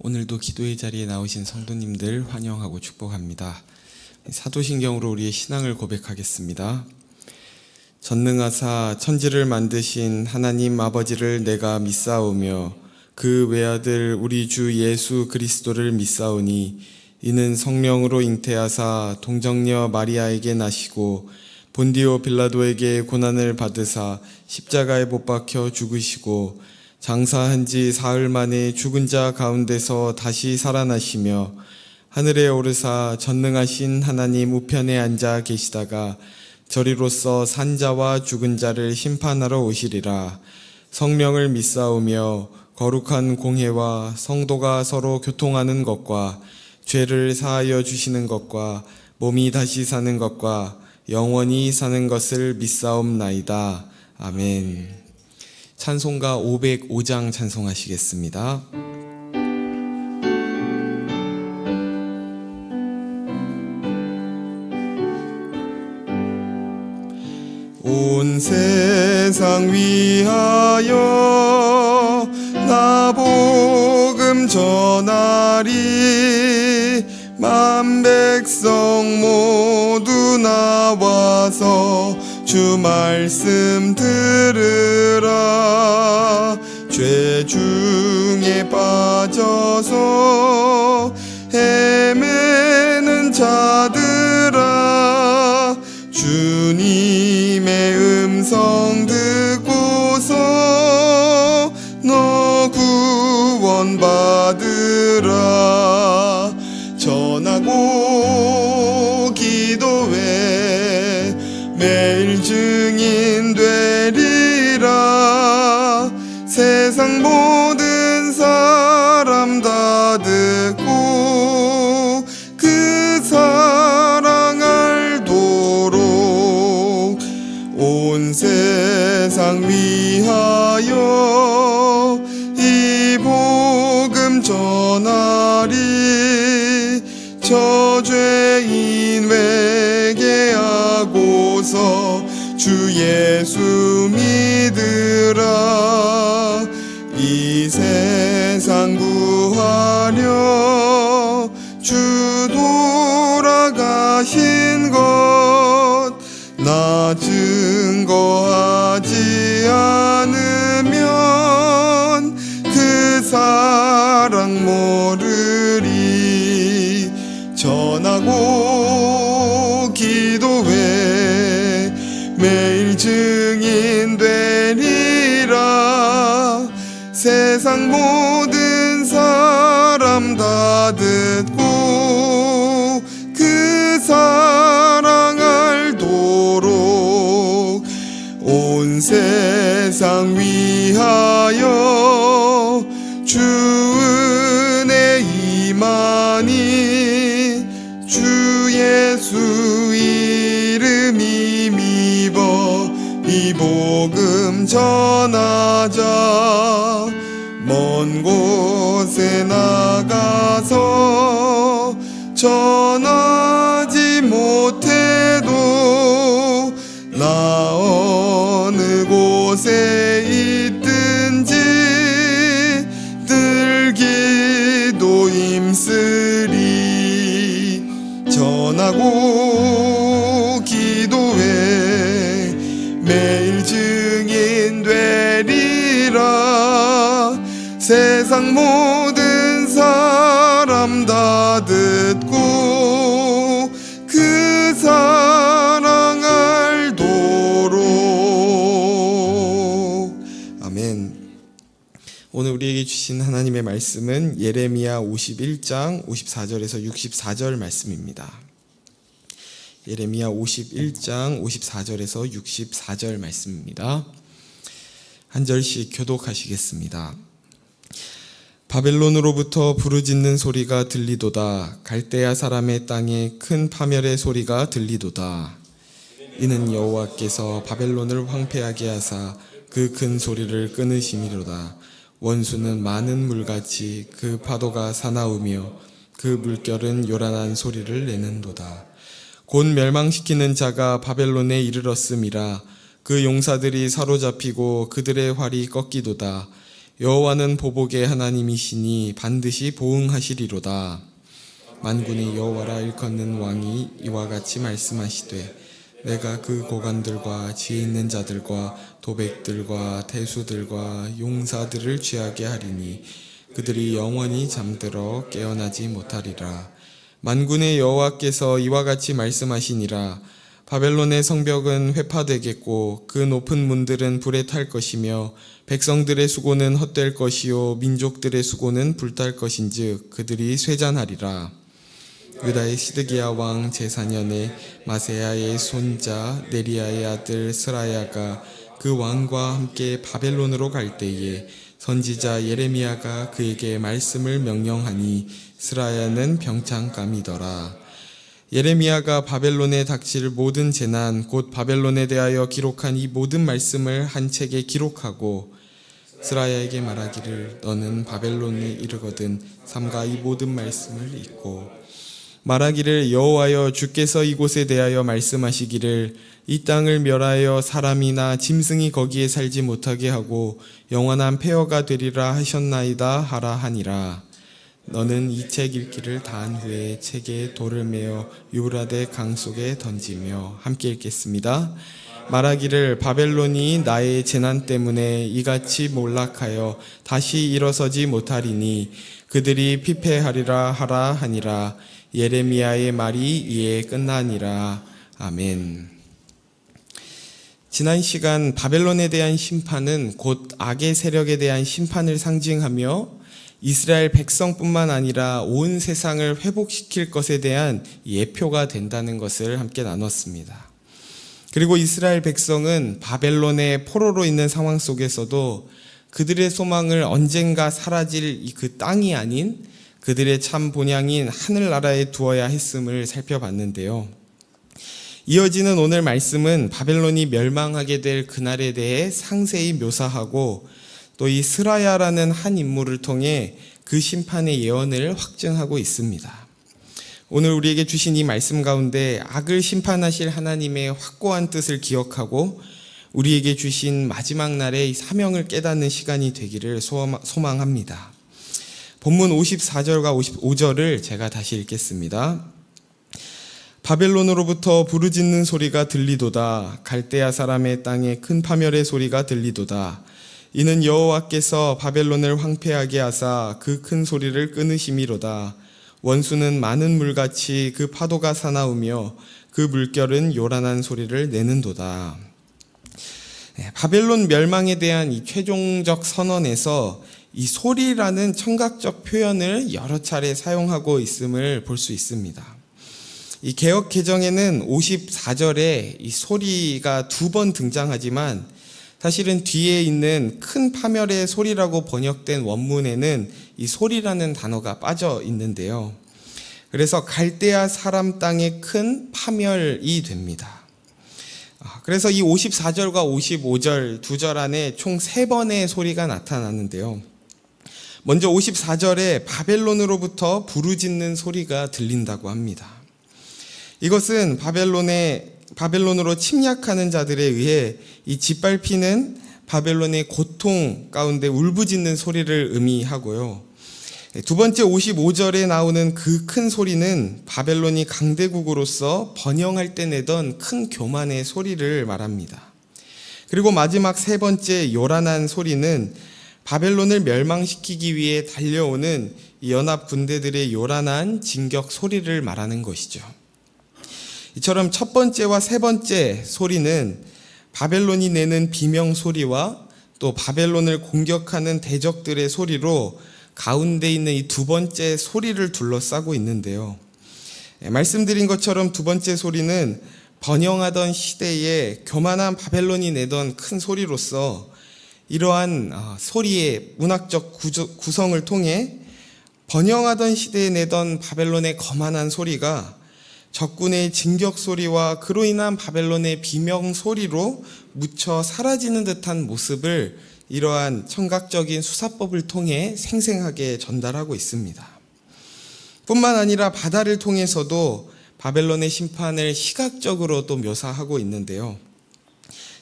오늘도 기도의 자리에 나오신 성도님들 환영하고 축복합니다. 사도신경으로 우리의 신앙을 고백하겠습니다. 전능하사 천지를 만드신 하나님 아버지를 내가 믿사오며 그 외아들 우리 주 예수 그리스도를 믿사오니 이는 성령으로 잉태하사 동정녀 마리아에게 나시고 본디오 빌라도에게 고난을 받으사 십자가에 못 박혀 죽으시고 장사한 지 사흘 만에 죽은 자 가운데서 다시 살아나시며 하늘에 오르사 전능하신 하나님 우편에 앉아 계시다가 저리로서 산 자와 죽은 자를 심판하러 오시리라. 성령을 믿사오며 거룩한 공회와 성도가 서로 교통하는 것과 죄를 사하여 주시는 것과 몸이 다시 사는 것과 영원히 사는 것을 믿사옵나이다. 아멘. 찬송가 505장 찬송하시겠습니다. 온 세상 위하여 나 복음 전하리 만 백성 모두 나와서 주 말씀 들으라. 죄 중에 빠져서 헤매는 자들아 주님의 음성 듣고서 너 구원받으라. 전하고 기도해 매일 증인 되리라. 세상 모든 사람 다 듣고 그 사랑 알도록 온 세상 위하여 이 복음 전하리. 저죄인 회개하고서 주 예수 믿으라. 이 세상 구하려 주 돌아가신 것 나 증거하지 않으면 그 사랑 모르리. 전하고 기도해 매일 증인 되리라. 세상 모든 사람 다 듣고 그 사랑 알도록 온 세상 위하여 주 은혜 임하니 주 예수 이름 힘입어 이 복음 전하자. 먼 곳에 나가서 전하지 못해도 나 어느 곳에 있든지 늘 기도 힘쓰리. 전하고 기도해 매일 증인 되리라. 세상 모든 사람 다 듣고 그 사랑 알도록. 아멘. 오늘 우리에게 주신 하나님의 말씀은 예레미야 51장 54절에서 64절 말씀입니다. 예레미야 51장 54절에서 64절 말씀입니다. 한 절씩 교독하시겠습니다. 바벨론으로부터 부르짖는 소리가 들리도다. 갈대아 사람의 땅에 큰 파멸의 소리가 들리도다. 이는 여호와께서 바벨론을 황폐하게 하사 그 큰 소리를 끊으심이로다. 원수는 많은 물같이 그 파도가 사나우며 그 물결은 요란한 소리를 내는도다. 곧 멸망시키는 자가 바벨론에 이르렀음이라. 그 용사들이 사로잡히고 그들의 활이 꺾이도다. 여호와는 보복의 하나님이시니 반드시 보응하시리로다. 만군의 여호와라 일컫는 왕이 이와 같이 말씀하시되 내가 그 고관들과 지혜 있는 자들과 도백들과 대수들과 용사들을 취하게 하리니 그들이 영원히 잠들어 깨어나지 못하리라. 만군의 여호와께서 이와 같이 말씀하시니라. 바벨론의 성벽은 회파되겠고 그 높은 문들은 불에 탈 것이며 백성들의 수고는 헛될 것이요 민족들의 수고는 불탈 것인즉 그들이 쇠잔하리라. 유다의 시드기야 왕 제4년에 마세야의 손자 네리야의 아들 스라야가 그 왕과 함께 바벨론으로 갈 때에 선지자 예레미야가 그에게 말씀을 명령하니 스라야는 병창감이더라. 예레미야가 바벨론에 닥칠 모든 재난 곧 바벨론에 대하여 기록한 이 모든 말씀을 한 책에 기록하고 스라야에게 말하기를 너는 바벨론에 이르거든 삼가 이 모든 말씀을 읽고 말하기를 여호와여 주께서 이곳에 대하여 말씀하시기를 이 땅을 멸하여 사람이나 짐승이 거기에 살지 못하게 하고 영원한 폐허가 되리라 하셨나이다 하라 하니라. 너는 이 책 읽기를 다한 후에 책에 돌을 메어 유브라데 강 속에 던지며 함께 읽겠습니다. 말하기를 바벨론이 나의 재난 때문에 이같이 몰락하여 다시 일어서지 못하리니 그들이 피폐하리라 하라 하니라. 예레미야의 말이 이에 끝나니라. 아멘. 지난 시간 바벨론에 대한 심판은 곧 악의 세력에 대한 심판을 상징하며 이스라엘 백성뿐만 아니라 온 세상을 회복시킬 것에 대한 예표가 된다는 것을 함께 나눴습니다. 그리고 이스라엘 백성은 바벨론의 포로로 있는 상황 속에서도 그들의 소망을 언젠가 사라질 그 땅이 아닌 그들의 참 본향인 하늘나라에 두어야 했음을 살펴봤는데요. 이어지는 오늘 말씀은 바벨론이 멸망하게 될 그날에 대해 상세히 묘사하고 또 이 스라야라는 한 인물을 통해 그 심판의 예언을 확증하고 있습니다. 오늘 우리에게 주신 이 말씀 가운데 악을 심판하실 하나님의 확고한 뜻을 기억하고 우리에게 주신 마지막 날의 사명을 깨닫는 시간이 되기를 소망합니다. 본문 54절과 55절을 제가 다시 읽겠습니다. 바벨론으로부터 부르짖는 소리가 들리도다. 갈대아 사람의 땅에 큰 파멸의 소리가 들리도다. 이는 여호와께서 바벨론을 황폐하게 하사 그 큰 소리를 끊으심이로다. 원수는 많은 물같이 그 파도가 사나우며 그 물결은 요란한 소리를 내는도다. 바벨론 멸망에 대한 이 최종적 선언에서 이 소리라는 청각적 표현을 여러 차례 사용하고 있음을 볼 수 있습니다. 이 개역 개정에는 54절에 이 소리가 2번 등장하지만 사실은 뒤에 있는 큰 파멸의 소리라고 번역된 원문에는 이 소리라는 단어가 빠져 있는데요. 그래서 갈대아 사람 땅의 큰 파멸이 됩니다. 그래서 이 54절과 55절 2절 안에 총 3번의 소리가 나타나는데요. 먼저 54절에 바벨론으로부터 부르짖는 소리가 들린다고 합니다. 이것은 바벨론으로 침략하는 자들에 의해 이 짓밟히는 바벨론의 고통 가운데 울부짖는 소리를 의미하고요. 두 번째 55절에 나오는 그 큰 소리는 바벨론이 강대국으로서 번영할 때 내던 큰 교만의 소리를 말합니다. 그리고 마지막 3번째 요란한 소리는 바벨론을 멸망시키기 위해 달려오는 연합 군대들의 요란한 진격 소리를 말하는 것이죠. 이처럼 첫 번째와 3번째 소리는 바벨론이 내는 비명 소리와 또 바벨론을 공격하는 대적들의 소리로 가운데 있는 이 2번째 소리를 둘러싸고 있는데요. 말씀드린 것처럼 2번째 소리는 번영하던 시대에 교만한 바벨론이 내던 큰 소리로서 이러한 소리의 문학적 구성을 통해 번영하던 시대에 내던 바벨론의 거만한 소리가 적군의 진격 소리와 그로 인한 바벨론의 비명 소리로 묻혀 사라지는 듯한 모습을 이러한 청각적인 수사법을 통해 생생하게 전달하고 있습니다. 뿐만 아니라 바다를 통해서도 바벨론의 심판을 시각적으로 또 묘사하고 있는데요.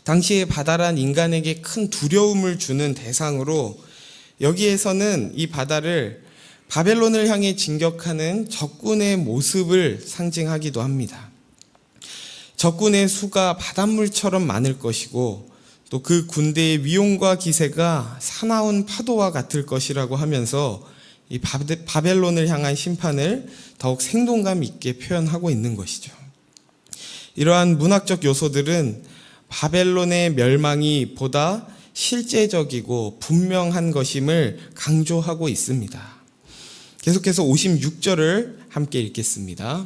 당시의 바다란 인간에게 큰 두려움을 주는 대상으로 여기에서는 이 바다를 바벨론을 향해 진격하는 적군의 모습을 상징하기도 합니다. 적군의 수가 바닷물처럼 많을 것이고 또 그 군대의 위용과 기세가 사나운 파도와 같을 것이라고 하면서 이 바벨론을 향한 심판을 더욱 생동감 있게 표현하고 있는 것이죠. 이러한 문학적 요소들은 바벨론의 멸망이 보다 실제적이고 분명한 것임을 강조하고 있습니다. 계속해서 56절을 함께 읽겠습니다.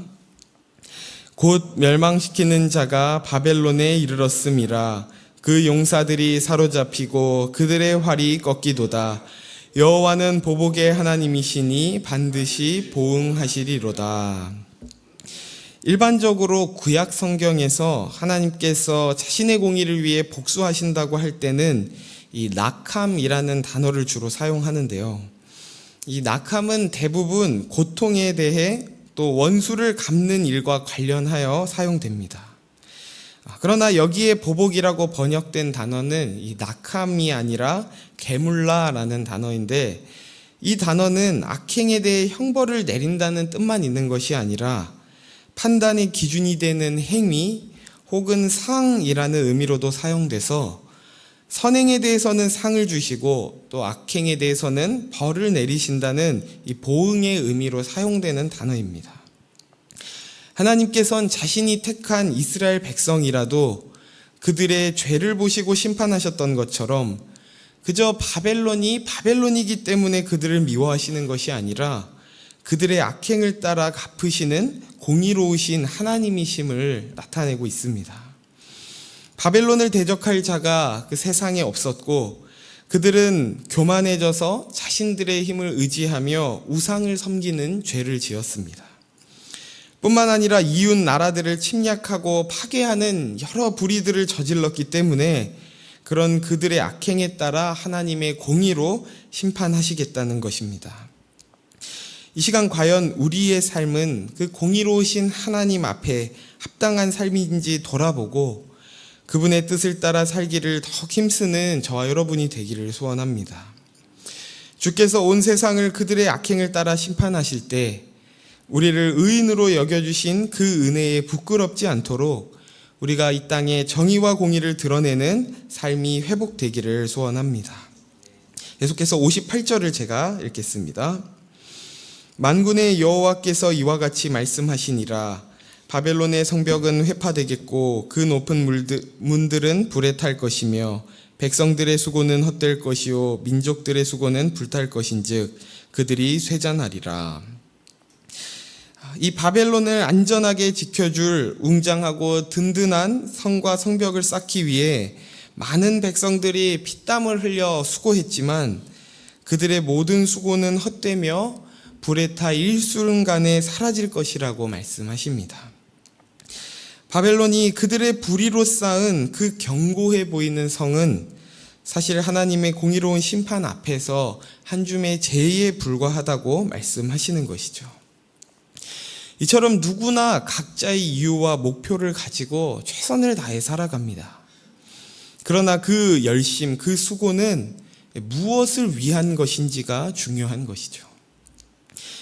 곧 멸망시키는 자가 바벨론에 이르렀음이라. 그 용사들이 사로잡히고 그들의 활이 꺾이도다. 여호와는 보복의 하나님이시니 반드시 보응하시리로다. 일반적으로 구약 성경에서 하나님께서 자신의 공의를 위해 복수하신다고 할 때는 이 낙함이라는 단어를 주로 사용하는데요. 이 낙함은 대부분 고통에 대해 또 원수를 갚는 일과 관련하여 사용됩니다. 그러나 여기에 보복이라고 번역된 단어는 이 낙함이 아니라 게물라라는 단어인데, 이 단어는 악행에 대해 형벌을 내린다는 뜻만 있는 것이 아니라 판단의 기준이 되는 행위 혹은 상이라는 의미로도 사용돼서 선행에 대해서는 상을 주시고 또 악행에 대해서는 벌을 내리신다는 이 보응의 의미로 사용되는 단어입니다. 하나님께서는 자신이 택한 이스라엘 백성이라도 그들의 죄를 보시고 심판하셨던 것처럼 그저 바벨론이 바벨론이기 때문에 그들을 미워하시는 것이 아니라 그들의 악행을 따라 갚으시는 공의로우신 하나님이심을 나타내고 있습니다. 바벨론을 대적할 자가 그 세상에 없었고 그들은 교만해져서 자신들의 힘을 의지하며 우상을 섬기는 죄를 지었습니다. 뿐만 아니라 이웃 나라들을 침략하고 파괴하는 여러 불의들을 저질렀기 때문에 그런 그들의 악행에 따라 하나님의 공의로 심판하시겠다는 것입니다. 이 시간 과연 우리의 삶은 그 공의로우신 하나님 앞에 합당한 삶인지 돌아보고 그분의 뜻을 따라 살기를 더 힘쓰는 저와 여러분이 되기를 소원합니다. 주께서 온 세상을 그들의 악행을 따라 심판하실 때 우리를 의인으로 여겨주신 그 은혜에 부끄럽지 않도록 우리가 이 땅에 정의와 공의를 드러내는 삶이 회복되기를 소원합니다. 계속해서 58절을 제가 읽겠습니다. 만군의 여호와께서 이와 같이 말씀하시니라. 바벨론의 성벽은 회파되겠고 그 높은 문들은 불에 탈 것이며 백성들의 수고는 헛될 것이요 민족들의 수고는 불탈 것인즉 그들이 쇠잔하리라. 이 바벨론을 안전하게 지켜줄 웅장하고 든든한 성과 성벽을 쌓기 위해 많은 백성들이 피땀을 흘려 수고했지만 그들의 모든 수고는 헛되며 불에 타 일순간에 사라질 것이라고 말씀하십니다. 바벨론이 그들의 불의로 쌓은 그 견고해 보이는 성은 사실 하나님의 공의로운 심판 앞에서 한 줌의 재에 불과하다고 말씀하시는 것이죠. 이처럼 누구나 각자의 이유와 목표를 가지고 최선을 다해 살아갑니다. 그러나 그 열심, 그 수고는 무엇을 위한 것인지가 중요한 것이죠.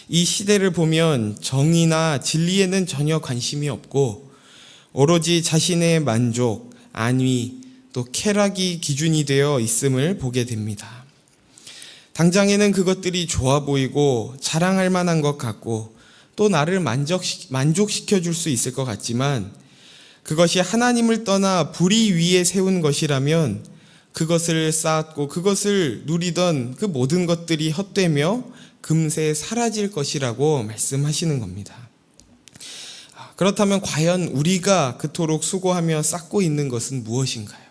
이 시대를 보면 정의나 진리에는 전혀 관심이 없고 오로지 자신의 만족, 안위, 또 쾌락이 기준이 되어 있음을 보게 됩니다. 당장에는 그것들이 좋아 보이고 자랑할 만한 것 같고 또 나를 만족시켜 줄 수 있을 것 같지만 그것이 하나님을 떠나 불의 위에 세운 것이라면 그것을 쌓았고 그것을 누리던 그 모든 것들이 헛되며 금세 사라질 것이라고 말씀하시는 겁니다. 그렇다면 과연 우리가 그토록 수고하며 쌓고 있는 것은 무엇인가요?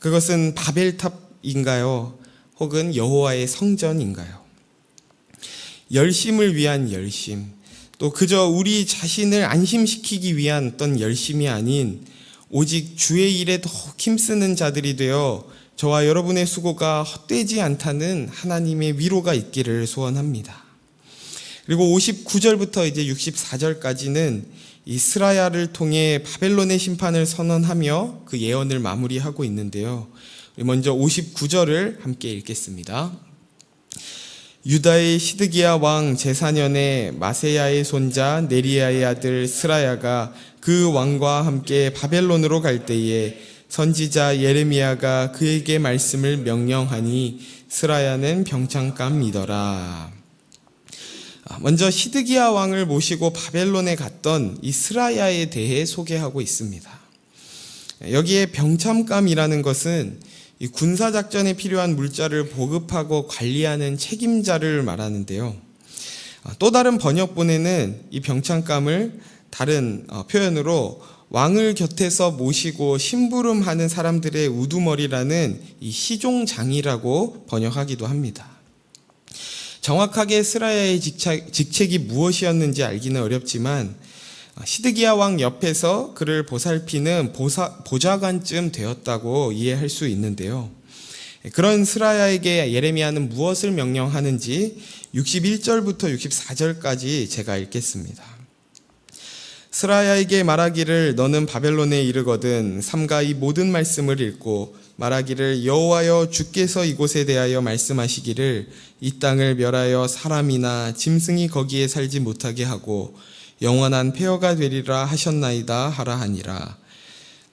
그것은 바벨탑인가요? 혹은 여호와의 성전인가요? 열심을 위한 열심, 또 그저 우리 자신을 안심시키기 위한 어떤 열심이 아닌 오직 주의 일에 더 힘쓰는 자들이 되어 저와 여러분의 수고가 헛되지 않다는 하나님의 위로가 있기를 소원합니다. 그리고 59절부터 이제 64절까지는 이 스라야를 통해 바벨론의 심판을 선언하며 그 예언을 마무리하고 있는데요. 먼저 59절을 함께 읽겠습니다. 유다의 시드기야 왕 제4년에 마세야의 손자 네리야의 아들 스라야가 그 왕과 함께 바벨론으로 갈 때에 선지자 예레미야가 그에게 말씀을 명령하니 스라야는 병창감이더라. 먼저 시드기야 왕을 모시고 바벨론에 갔던 이 스라야에 대해 소개하고 있습니다. 여기에 병참감이라는 것은 이 군사작전에 필요한 물자를 보급하고 관리하는 책임자를 말하는데요. 또 다른 번역본에는 이 병참감을 다른 표현으로 왕을 곁에서 모시고 심부름하는 사람들의 우두머리라는 이 시종장이라고 번역하기도 합니다. 정확하게 스라야의 직책이 무엇이었는지 알기는 어렵지만 시드기야 왕 옆에서 그를 보살피는 보좌관쯤 되었다고 이해할 수 있는데요. 그런 스라야에게 예레미야는 무엇을 명령하는지 61절부터 64절까지 제가 읽겠습니다. 스라야에게 말하기를 너는 바벨론에 이르거든 삼가 이 모든 말씀을 읽고 말하기를 여호와여 주께서 이곳에 대하여 말씀하시기를 이 땅을 멸하여 사람이나 짐승이 거기에 살지 못하게 하고 영원한 폐허가 되리라 하셨나이다 하라 하니라.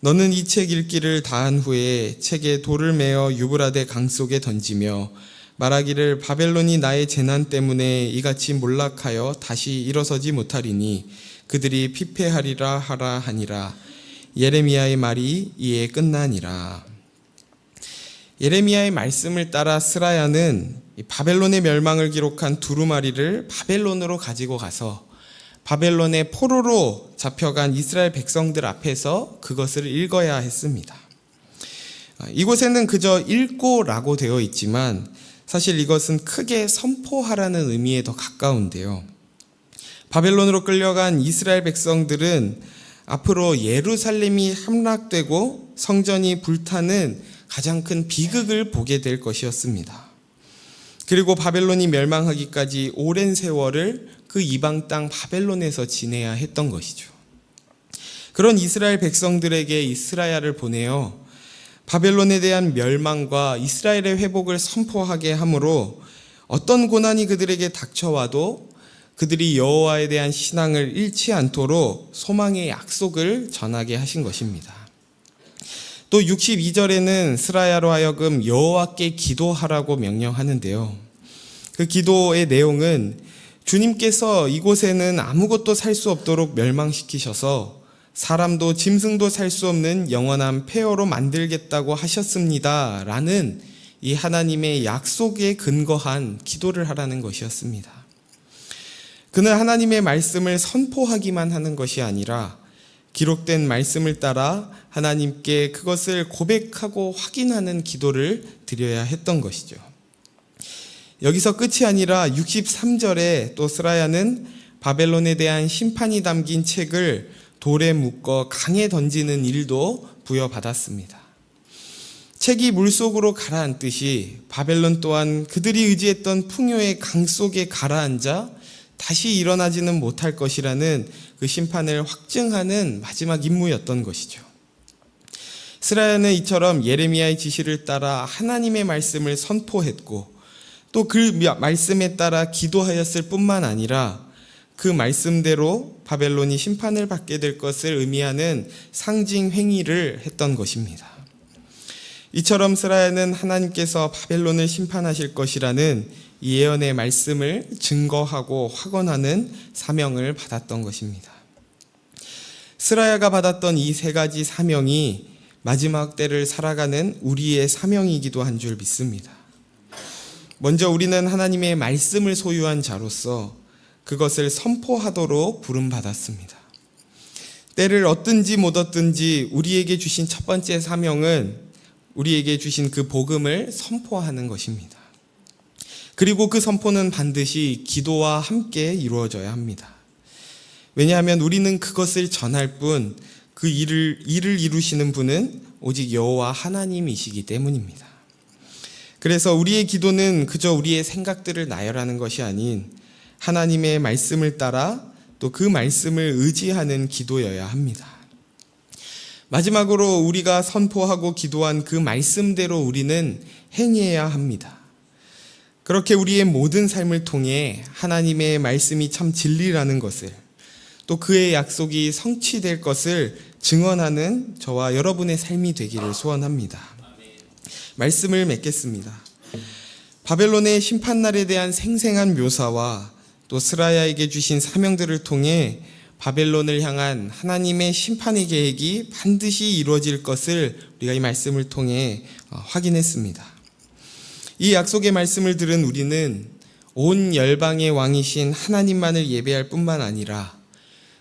너는 이 책 읽기를 다한 후에 책에 돌을 메어 유브라데 강 속에 던지며 말하기를 바벨론이 나의 재난 때문에 이같이 몰락하여 다시 일어서지 못하리니 그들이 피폐하리라 하라 하니라. 예레미야의 말이 이에 끝나니라. 예레미야의 말씀을 따라 스라야는 바벨론의 멸망을 기록한 두루마리를 바벨론으로 가지고 가서 바벨론의 포로로 잡혀간 이스라엘 백성들 앞에서 그것을 읽어야 했습니다. 이곳에는 그저 읽고라고 되어 있지만 사실 이것은 크게 선포하라는 의미에 더 가까운데요. 바벨론으로 끌려간 이스라엘 백성들은 앞으로 예루살렘이 함락되고 성전이 불타는 가장 큰 비극을 보게 될 것이었습니다. 그리고 바벨론이 멸망하기까지 오랜 세월을 그 이방 땅 바벨론에서 지내야 했던 것이죠. 그런 이스라엘 백성들에게 이스라야를 보내어 바벨론에 대한 멸망과 이스라엘의 회복을 선포하게 하므로 어떤 고난이 그들에게 닥쳐와도 그들이 여호와에 대한 신앙을 잃지 않도록 소망의 약속을 전하게 하신 것입니다. 또 62절에는 스라야로 하여금 여호와께 기도하라고 명령하는데요. 그 기도의 내용은 주님께서 이곳에는 아무것도 살 수 없도록 멸망시키셔서 사람도 짐승도 살 수 없는 영원한 폐허로 만들겠다고 하셨습니다. 라는 이 하나님의 약속에 근거한 기도를 하라는 것이었습니다. 그는 하나님의 말씀을 선포하기만 하는 것이 아니라 기록된 말씀을 따라 하나님께 그것을 고백하고 확인하는 기도를 드려야 했던 것이죠. 여기서 끝이 아니라 63절에 또 스라야는 바벨론에 대한 심판이 담긴 책을 돌에 묶어 강에 던지는 일도 부여받았습니다. 책이 물속으로 가라앉듯이 바벨론 또한 그들이 의지했던 풍요의 강 속에 가라앉아 다시 일어나지는 못할 것이라는 그 심판을 확증하는 마지막 임무였던 것이죠. 스라야는 이처럼 예레미야의 지시를 따라 하나님의 말씀을 선포했고 또 그 말씀에 따라 기도하였을 뿐만 아니라 그 말씀대로 바벨론이 심판을 받게 될 것을 의미하는 상징 행위를 했던 것입니다. 이처럼 스라야는 하나님께서 바벨론을 심판하실 것이라는 이 예언의 말씀을 증거하고 확언하는 사명을 받았던 것입니다. 스라야가 받았던 이 세 가지 사명이 마지막 때를 살아가는 우리의 사명이기도 한 줄 믿습니다. 먼저 우리는 하나님의 말씀을 소유한 자로서 그것을 선포하도록 부름받았습니다. 때를 얻든지 못 얻든지 우리에게 주신 첫 번째 사명은 우리에게 주신 그 복음을 선포하는 것입니다. 그리고 그 선포는 반드시 기도와 함께 이루어져야 합니다. 왜냐하면 우리는 그것을 전할 뿐 그 일을 이루시는 분은 오직 여호와 하나님이시기 때문입니다. 그래서 우리의 기도는 그저 우리의 생각들을 나열하는 것이 아닌 하나님의 말씀을 따라 또 그 말씀을 의지하는 기도여야 합니다. 마지막으로 우리가 선포하고 기도한 그 말씀대로 우리는 행해야 합니다. 그렇게 우리의 모든 삶을 통해 하나님의 말씀이 참 진리라는 것을, 또 그의 약속이 성취될 것을 증언하는 저와 여러분의 삶이 되기를 소원합니다. 말씀을 맺겠습니다. 바벨론의 심판날에 대한 생생한 묘사와 또 스라야에게 주신 사명들을 통해 바벨론을 향한 하나님의 심판의 계획이 반드시 이루어질 것을 우리가 이 말씀을 통해 확인했습니다. 이 약속의 말씀을 들은 우리는 온 열방의 왕이신 하나님만을 예배할 뿐만 아니라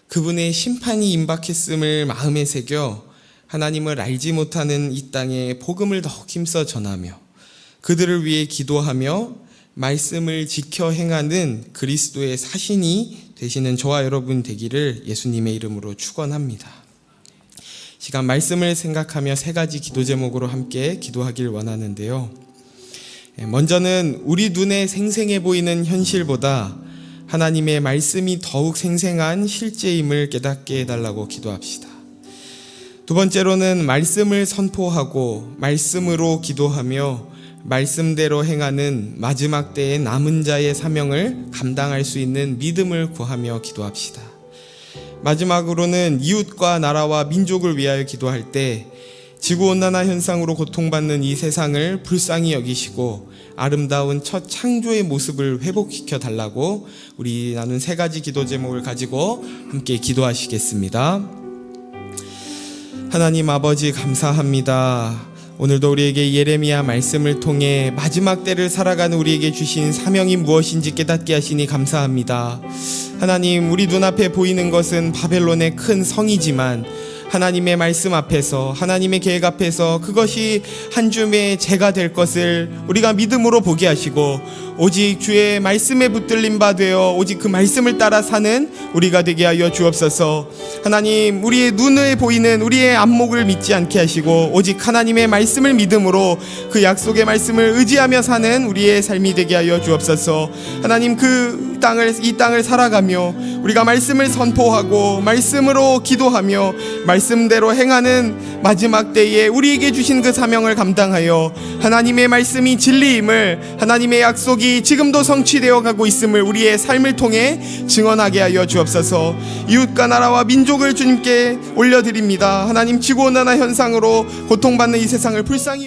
그분의 심판이 임박했음을 마음에 새겨 하나님을 알지 못하는 이 땅에 복음을 더욱 힘써 전하며 그들을 위해 기도하며 말씀을 지켜 행하는 그리스도의 사신이 되시는 저와 여러분 되기를 예수님의 이름으로 축원합니다. 시간 말씀을 생각하며 세 가지 기도 제목으로 함께 기도하길 원하는데요. 먼저는 우리 눈에 생생해 보이는 현실보다 하나님의 말씀이 더욱 생생한 실제임을 깨닫게 해달라고 기도합시다. 두 번째로는 말씀을 선포하고 말씀으로 기도하며 말씀대로 행하는 마지막 때의 남은 자의 사명을 감당할 수 있는 믿음을 구하며 기도합시다. 마지막으로는 이웃과 나라와 민족을 위하여 기도할 때 지구온난화 현상으로 고통받는 이 세상을 불쌍히 여기시고 아름다운 첫 창조의 모습을 회복시켜 달라고 우리 나눈 세 가지 기도 제목을 가지고 함께 기도하시겠습니다. 하나님 아버지 감사합니다. 오늘도 우리에게 예레미야 말씀을 통해 마지막 때를 살아가는 우리에게 주신 사명이 무엇인지 깨닫게 하시니 감사합니다. 하나님, 우리 눈앞에 보이는 것은 바벨론의 큰 성이지만 하나님의 말씀 앞에서, 하나님의 계획 앞에서 그것이 한 줌의 재가 될 것을 우리가 믿음으로 보게 하시고 오직 주의 말씀에 붙들림 바 되어 오직 그 말씀을 따라 사는 우리가 되게 하여 주옵소서. 하나님, 우리의 눈에 보이는 우리의 안목을 믿지 않게 하시고 오직 하나님의 말씀을 믿음으로 그 약속의 말씀을 의지하며 사는 우리의 삶이 되게 하여 주옵소서. 하나님, 이 땅을 살아가며 우리가 말씀을 선포하고 말씀으로 기도하며 말씀대로 행하는 마지막 때에 우리에게 주신 그 사명을 감당하여 하나님의 말씀이 진리임을, 하나님의 약속이 지금도 성취되어 가고 있음을 우리의 삶을 통해 증언하게 하여 주옵소서. 이웃과 나라와 민족을 주님께 올려드립니다. 하나님, 지구온난화 현상으로 고통받는 이 세상을 불쌍히